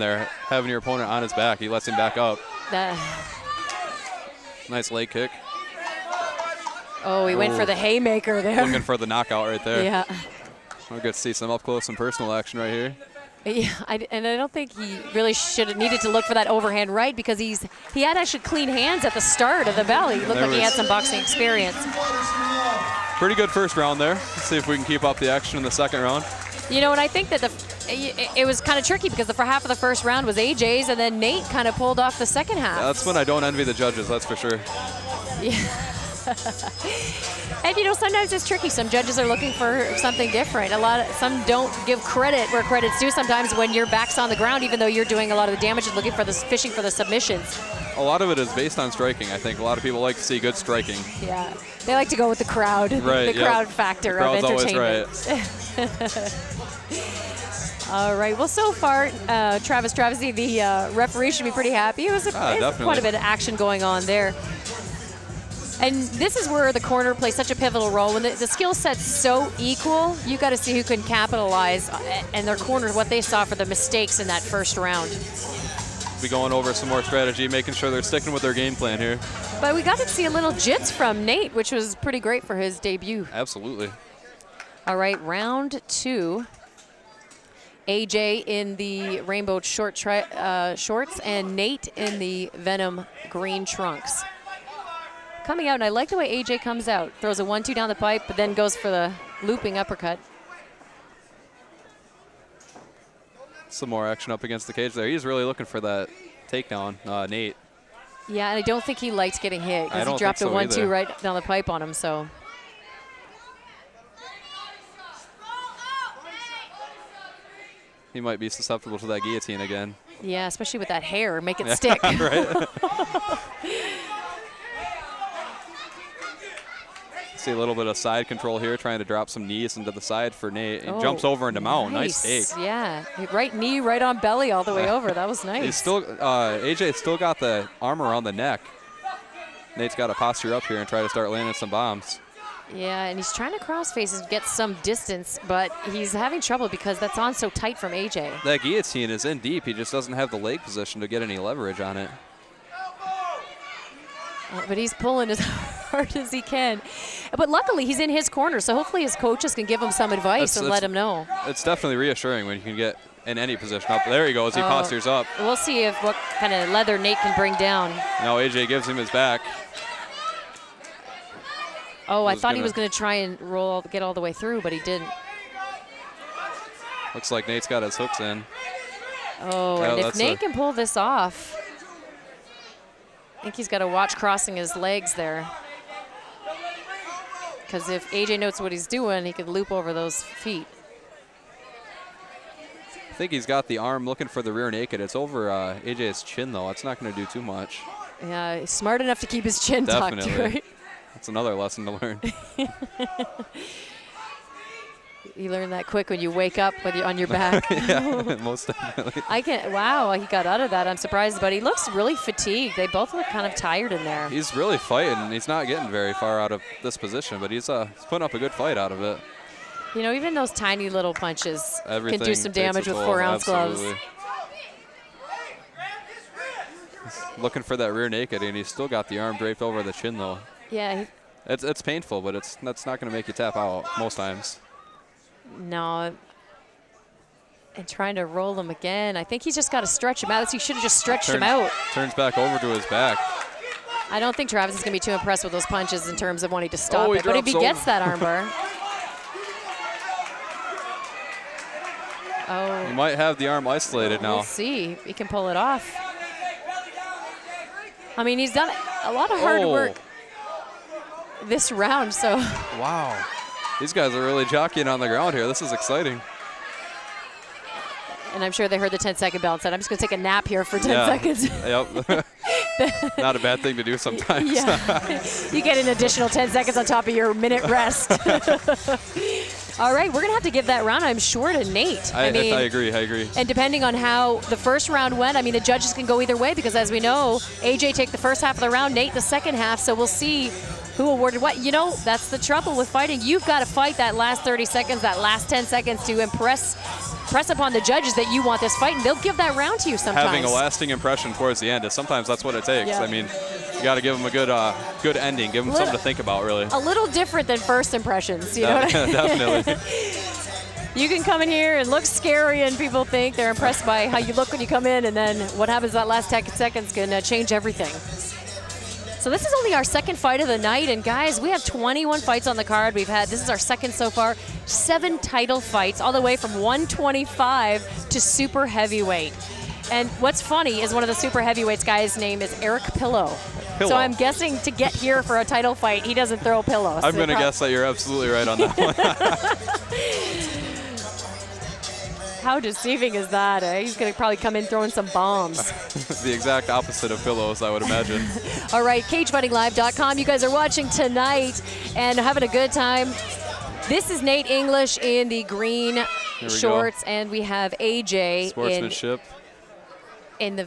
there, having your opponent on his back. He lets him back up. Nice leg kick. Oh, he went for the haymaker there. Looking for the knockout right there. Yeah. We'll get to see some up close and personal action right here. Yeah, and I don't think he really should have needed to look for that overhand right because he had actually clean hands at the start of the bell. He looked like he had some boxing experience. Pretty good first round there. Let's see if we can keep up the action in the second round. You know, and I think that it was kind of tricky because the half of the first round was AJ's, and then Nate kind of pulled off the second half. Yeah, that's when I don't envy the judges, that's for sure. Yeah. And you know, sometimes it's tricky. Some judges are looking for something different. Some don't give credit where credit's due. Sometimes when your back's on the ground, even though you're doing a lot of the damage and looking for fishing for the submissions. A lot of it is based on striking. I think a lot of people like to see good striking. Yeah, they like to go with the crowd, right, the crowd factor the of entertainment. Always right. All right. Well, so far, Travis Travesty, the referee, should be pretty happy. It was quite a bit of action going on there. And this is where the corner plays such a pivotal role. When the skill set's so equal, you got to see who can capitalize and their corners, what they saw for the mistakes in that first round. Be going over some more strategy, making sure they're sticking with their game plan here. But we got to see a little jits from Nate, which was pretty great for his debut. Absolutely. All right, round 2. AJ in the rainbow shorts and Nate in the Venom green trunks. Coming out, and I like the way AJ comes out. Throws a 1-2 down the pipe, but then goes for the looping uppercut. Some more action up against the cage there. He's really looking for that takedown, Nate. Yeah, and I don't think he liked getting hit because he dropped a 1-2 right down the pipe on him. So. He might be susceptible to that guillotine again. Yeah, especially with that hair. Make it stick. Right. See a little bit of side control here, trying to drop some knees into the side for Nate. He jumps over into mount. Nice take. Yeah, right knee, right on belly, all the way over. That was nice. He's still, AJ still got the arm around the neck. Nate's got to posture up here and try to start landing some bombs. Yeah, and he's trying to cross faces, get some distance, but he's having trouble because that's on so tight from AJ. That guillotine is in deep. He just doesn't have the leg position to get any leverage on it. But he's pulling as hard as he can. But luckily, he's in his corner, so hopefully his coaches can give him some advice and let him know. It's definitely reassuring when you can get in any position up. There he goes. He postures up. We'll see what kind of leather Nate can bring down. Now AJ gives him his back. Oh, I thought he was going to try and get all the way through, but he didn't. Looks like Nate's got his hooks in. Oh, and if Nate can pull this off, I think he's got to watch crossing his legs there. Because if AJ knows what he's doing, he could loop over those feet. I think he's got the arm looking for the rear naked. It's over AJ's chin, though. It's not going to do too much. Yeah, he's smart enough to keep his chin tucked, right? That's another lesson to learn. You learn that quick when you wake up on your back. Yeah, most definitely. Wow, he got out of that. I'm surprised, but he looks really fatigued. They both look kind of tired in there. He's really fighting. He's not getting very far out of this position, but he's putting up a good fight out of it. You know, even those tiny little punches can do some damage with 4-ounce gloves. He's looking for that rear naked, and he's still got the arm draped over the chin, though. Yeah. It's painful, but that's not going to make you tap out most times. No. And trying to roll him again. I think he's just got to stretch him out. He should have just stretched him out. Turns back over to his back. I don't think Travis is going to be too impressed with those punches in terms of wanting to stop it. But if he gets that armbar. He might have the arm isolated now. We'll see if he can pull it off. I mean, he's done a lot of hard work this round, so. Wow. These guys are really jockeying on the ground here. This is exciting. And I'm sure they heard the 10-second bell and said, I'm just going to take a nap here for 10 seconds. Yep. Not a bad thing to do sometimes. Yeah. You get an additional 10 seconds on top of your minute rest. All right, we're going to have to give that round, I'm sure, to Nate. I agree. And depending on how the first round went, I mean, the judges can go either way because, as we know, AJ take the first half of the round, Nate the second half, so we'll see who awarded what. You know, that's the trouble with fighting. You've got to fight that last 30 seconds, that last 10 seconds to impress impress upon the judges that you want this fight, and they'll give that round to you sometimes. Having a lasting impression towards the end is sometimes that's what it takes. Yeah. I mean, you got to give them a good ending, give them something to think about, really. A little different than first impressions, you know what I mean? Definitely. You can come in here and look scary, and people think they're impressed by how you look when you come in, and then what happens that last 10 seconds can change everything. So this is only our second fight of the night, and guys, we have 21 fights on the card. This is our second so far, 7 title fights, all the way from 125 to super heavyweight. And what's funny is one of the super heavyweights guy's name is Eric Pillow. So I'm guessing to get here for a title fight, he doesn't throw pillows. I'm going to guess that you're absolutely right on that one. How deceiving is that? He's going to probably come in throwing some bombs. The exact opposite of pillows, I would imagine. All right, cagefightinglive.com. You guys are watching tonight and having a good time. This is Nate English in the green shorts, and we have AJ Sportsmanship. in the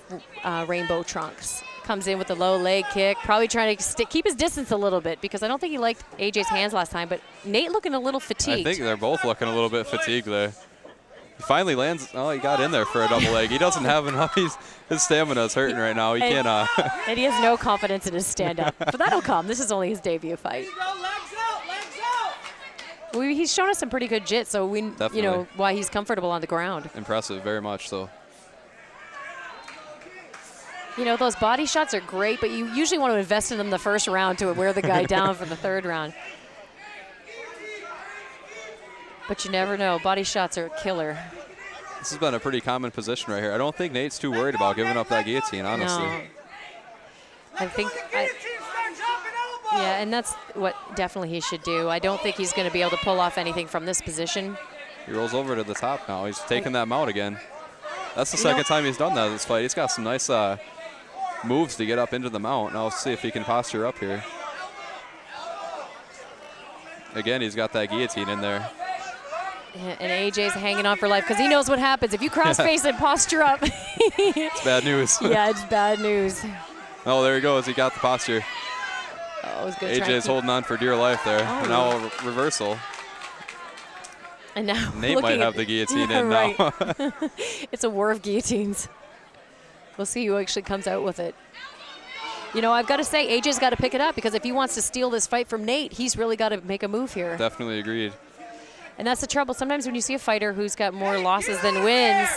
rainbow trunks. Comes in with a low leg kick, probably trying to keep his distance a little bit because I don't think he liked AJ's hands last time, but Nate looking a little fatigued. I think they're both looking a little bit fatigued there. He finally lands. Oh, he got in there for a double leg. He doesn't have enough. His stamina's hurting right now. He can't. And he has no confidence in his stand-up. But that'll come. This is only his debut fight. He's shown us some pretty good jits, so we know why he's comfortable on the ground. Impressive, very much so. You know, those body shots are great, but you usually want to invest in them the first round to wear the guy down for the third round. But you never know. Body shots are a killer. This has been a pretty common position right here. I don't think Nate's too worried about giving up that guillotine, honestly. No. Yeah, and that's what definitely he should do. I don't think he's going to be able to pull off anything from this position. He rolls over to the top now. He's taking that mount again. That's the second time he's done that this fight. He's got some nice moves to get up into the mount. Now let's see if he can posture up here. Again, he's got that guillotine in there. And AJ's hanging on for life because he knows what happens. If you cross-face and posture up. It's bad news. Yeah, it's bad news. Oh, there he goes. He got the posture. Oh, it was good. AJ's holding on for dear life there. Oh. Now a reversal. And now Nate might have the guillotine in now. It's a war of guillotines. We'll see who actually comes out with it. You know, I've got to say, AJ's got to pick it up because if he wants to steal this fight from Nate, he's really got to make a move here. Definitely agreed. And that's the trouble. Sometimes when you see a fighter who's got more losses than wins,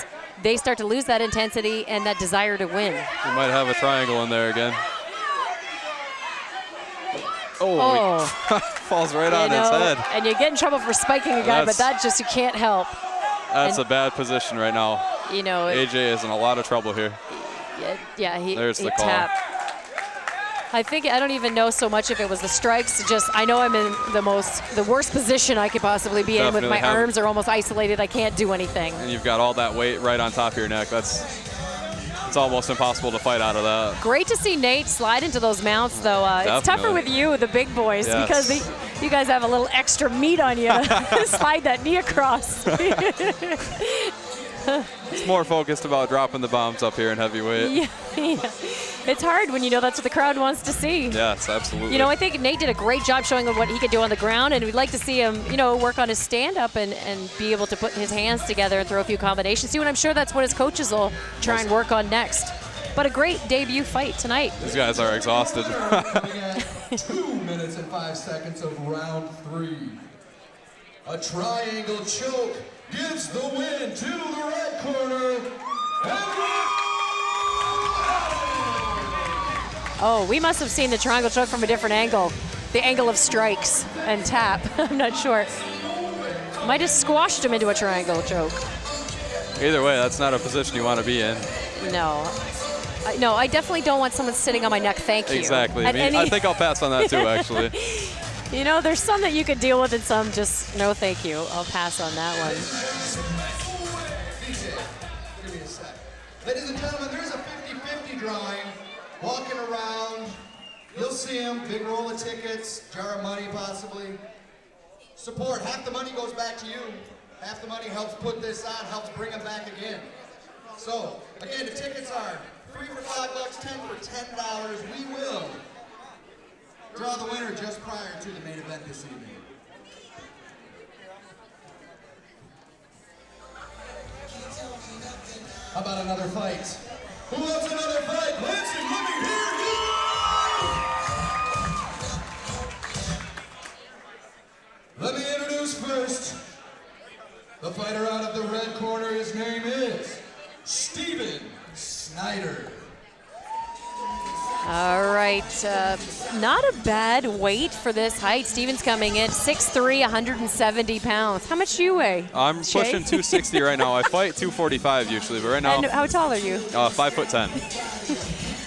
they start to lose that intensity and that desire to win. We might have a triangle in there again. Oh. Falls right on his head. And you get in trouble for spiking a guy, but that just you can't help. That's a bad position right now. You know, AJ is in a lot of trouble here. Yeah, There's the call. Tapped. I don't even know so much if it was the strikes. Just I know I'm in the worst position I could possibly be in. With my arms are almost isolated. I can't do anything. And you've got all that weight right on top of your neck. It's almost impossible to fight out of that. Great to see Nate slide into those mounts, though. It's tougher with you, the big boys, because you guys have a little extra meat on you to slide that knee across. It's more focused about dropping the bombs up here in heavyweight. Yeah. It's hard when you know that's what the crowd wants to see. Yes, absolutely. You know, I think Nate did a great job showing what he could do on the ground, and we'd like to see him, work on his stand-up and be able to put his hands together and throw a few combinations. See, and I'm sure that's what his coaches will try and work on next. But a great debut fight tonight. These guys are exhausted. 2 minutes and 5 seconds of round 3. A triangle choke gives the win to the red corner. Oh, we must have seen the triangle choke from a different angle. The angle of strikes and tap. I'm not sure. Might have squashed him into a triangle choke. Either way, that's not a position you want to be in. No. No, I definitely don't want someone sitting on my neck. Thank you. Exactly. I think I'll pass on that too, actually. There's some that you could deal with and some just no thank you. I'll pass on that one. Give me a sec. Ladies and gentlemen, there's a 50-50 drawing. Walking around, you'll see him, big roll of tickets, jar of money possibly. Support, half the money goes back to you. Half the money helps put this on, helps bring them back again. So, again, the tickets are 3 for $5, 10 for $10. We will draw the winner just prior to the main event this evening. How about another fight? Who wants another fight? Lansing, let me hear you! Let me introduce first the fighter out of the red corner. His name is Snyder. All right, not a bad weight for this height. Steven's coming in 6'3", 170 pounds. How much do you weigh? I'm Shay? pushing 260 right now. I fight 245 usually, but right now. And how tall are you? 5'10".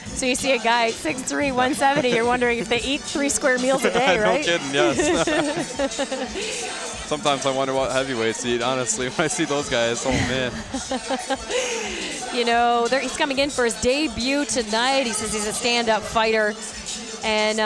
So you see a guy 6'3", 170. You're wondering if they eat 3 square meals a day, right? No kidding. Yes. Sometimes I wonder what heavyweights eat. Honestly, when I see those guys, oh man. You know, he's coming in for his debut tonight. He says he's a stand-up fighter. And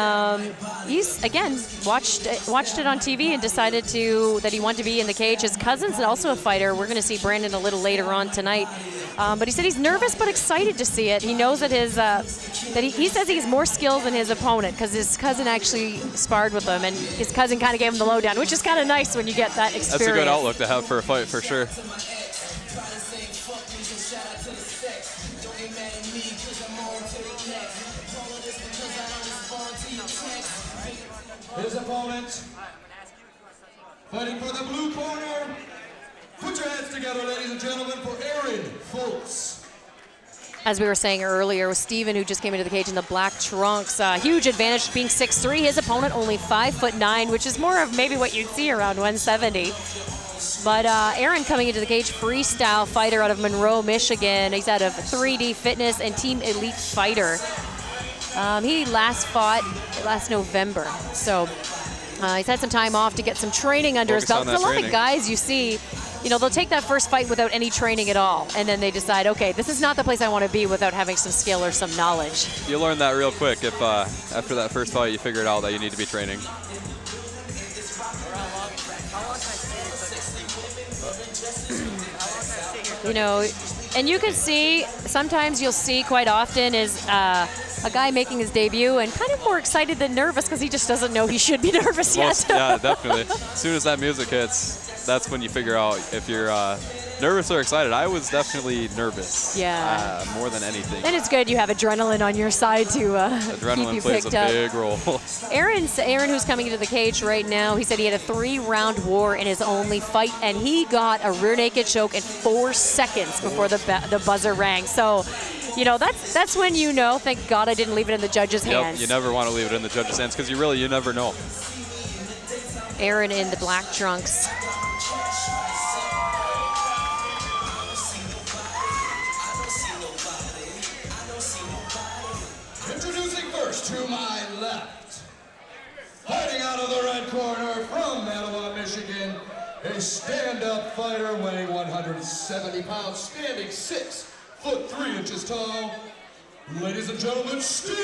he's, again, watched it on TV and decided that he wanted to be in the cage. His cousin's also a fighter. We're going to see Brandon a little later on tonight. But he said he's nervous but excited to see it. He knows that he says he has more skills than his opponent because his cousin actually sparred with him, and his cousin kind of gave him the lowdown, which is kind of nice when you get that experience. That's a good outlook to have for a fight, for sure. His opponent, fighting for the blue corner. Put your hands together, ladies and gentlemen, for Fultz. As we were saying earlier, with Steven, who just came into the cage in the black trunks. Huge advantage being 6'3". His opponent only 5'9", which is more of maybe what you'd see around 170. But Aaron coming into the cage, freestyle fighter out of Monroe, Michigan. He's out of 3D Fitness and Team Elite Fighter. He last fought last November, so he's had some time off to get some training under his belt. There's a lot of guys you see, you know, they'll take that first fight without any training at all, and then they decide, okay, this is not the place I want to be without having some skill or some knowledge. You learn that real quick if after that first fight you figure it out that you need to be training. You know, and you can see, sometimes you'll see quite often is a guy making his debut and kind of more excited than nervous because he just doesn't know he should be nervous yet. Yeah, definitely. As soon as that music hits, that's when you figure out if you're nervous or excited. I was definitely nervous. Yeah. More than anything. And it's good you have adrenaline on your side to keep you plays picked a up. big role. Aaron, who's coming into the cage right now, he said he had a 3-round war in his only fight, and he got a rear naked choke in 4 seconds before the buzzer rang. So, you know, that's when you know, thank God I didn't leave it in the judge's hands. You never want to leave it in the judge's hands because you never know. Aaron in the black trunks. Introducing first to my left, fighting out of the red corner from Mattawa, Michigan, a stand-up fighter weighing 170 pounds, standing 6'3" tall. Ladies and gentlemen, Snyder.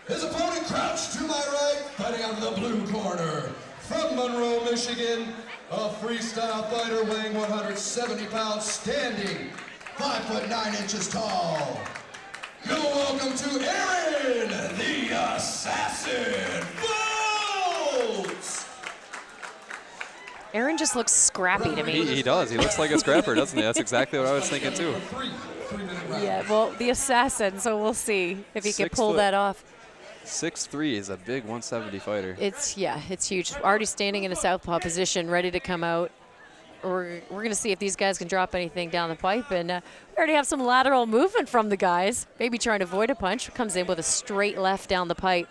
His opponent crouched to my right, fighting out of the blue corner from Monroe, Michigan, a freestyle fighter weighing 170 pounds, standing 5'9" tall. You're welcome to Aaron, the Assassin Fultz. Aaron just looks scrappy to me. He does. He looks like a scrapper, doesn't he? That's exactly what I was thinking too. Yeah, well, the assassin, so we'll see if he can pull that off. 6'3" is a big 170 fighter. It's huge. Already standing in a southpaw position, ready to come out. We're going to see if these guys can drop anything down the pipe. And we already have some lateral movement from the guys. Maybe trying to avoid a punch. Comes in with a straight left down the pipe.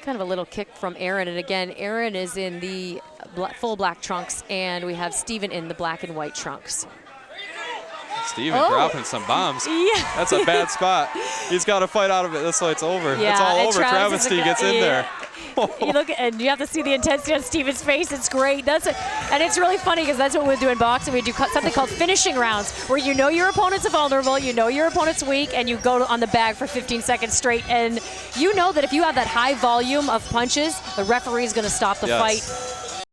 Kind of a little kick from Aaron. And again, Aaron is in the full black trunks, and we have Steven in the black and white trunks. Steven dropping some bombs. Yeah. That's a bad spot. He's got to fight out of it. This fight's over. Yeah, it's all over. Travis Travesty gets in there. You look, and you have to see the intensity on Steven's face. It's great. And it's really funny because that's what we do in boxing. We do something called finishing rounds, where you know your opponent's vulnerable, you know your opponent's weak, and you go on the bag for 15 seconds straight. And you know that if you have that high volume of punches, the referee is going to stop the fight